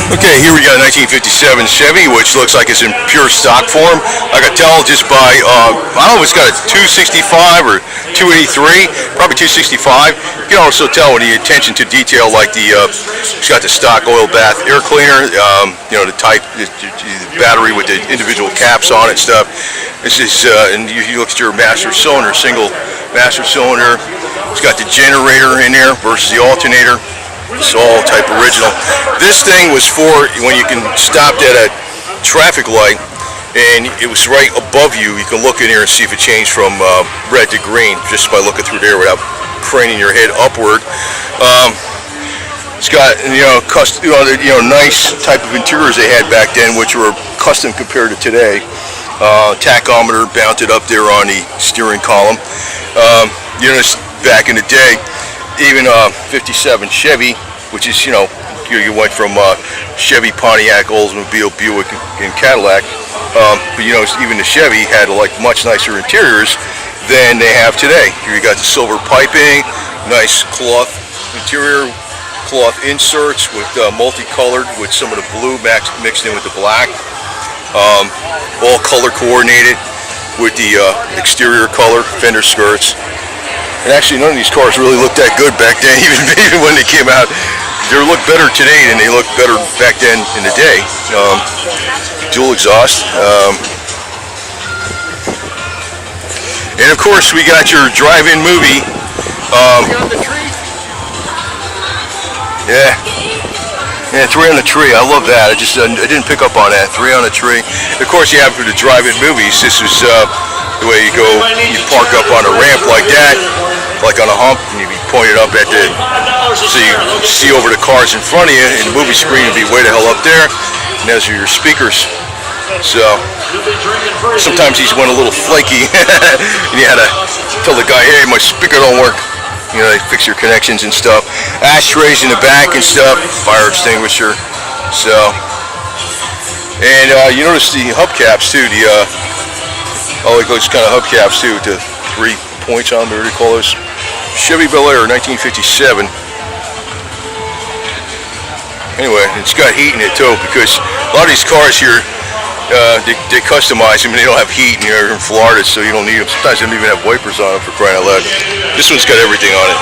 Okay, here we got a 1957 Chevy, which looks like it's in pure stock form. I could tell just by, I don't know if it's got a 265 or 283, probably 265. You can also tell with the attention to detail, like it's got the stock oil bath air cleaner, the type, the battery with the individual caps on it and stuff. This is, and you look at your master cylinder, single master cylinder. It's got the generator in there versus the alternator. It's all type original. This thing was for when you can stop at a traffic light and it was right above you. You can look in here and see if it changed from red to green just by looking through there without craning your head upward. It's got nice type of interiors they had back then, which were custom compared to today. Tachometer mounted up there on the steering column. Back in the day, even 57 Chevy, which is, you went from Chevy, Pontiac, Oldsmobile, Buick, and Cadillac. But even the Chevy had much nicer interiors than they have today. Here you got the silver piping, nice cloth interior, cloth inserts with multicolored with some of the blue mixed in with the black. All color coordinated with the exterior color, fender skirts. And actually, none of these cars really looked that good back then, even when they came out. They look better today than they looked better back then in the day. Dual exhaust. And of course, we got your drive-in movie. Yeah, 3 on the tree. I love that. I didn't pick up on that. 3 on the tree. Of course, you have for the drive-in movies. This was the way you go. You park up on a ramp like that, like on a hump, and you'd be pointed up at so you see over the cars in front of you, and the movie screen would be way the hell up there, and those are your speakers. So sometimes these went a little flaky, and you had to tell the guy, hey, my speaker don't work. They fix your connections and stuff. Ashtrays in the back and stuff, fire extinguisher. So, and you notice the hubcaps too. Those kind of hubcaps too, with the 3 points on them. What do you call those? Chevy Bel Air, 1957. Anyway, it's got heat in it too, because a lot of these cars here, they customize them and they don't have heat, and you're in Florida, so you don't need them. Sometimes they don't even have wipers on them, for crying out loud. This one's got everything on it.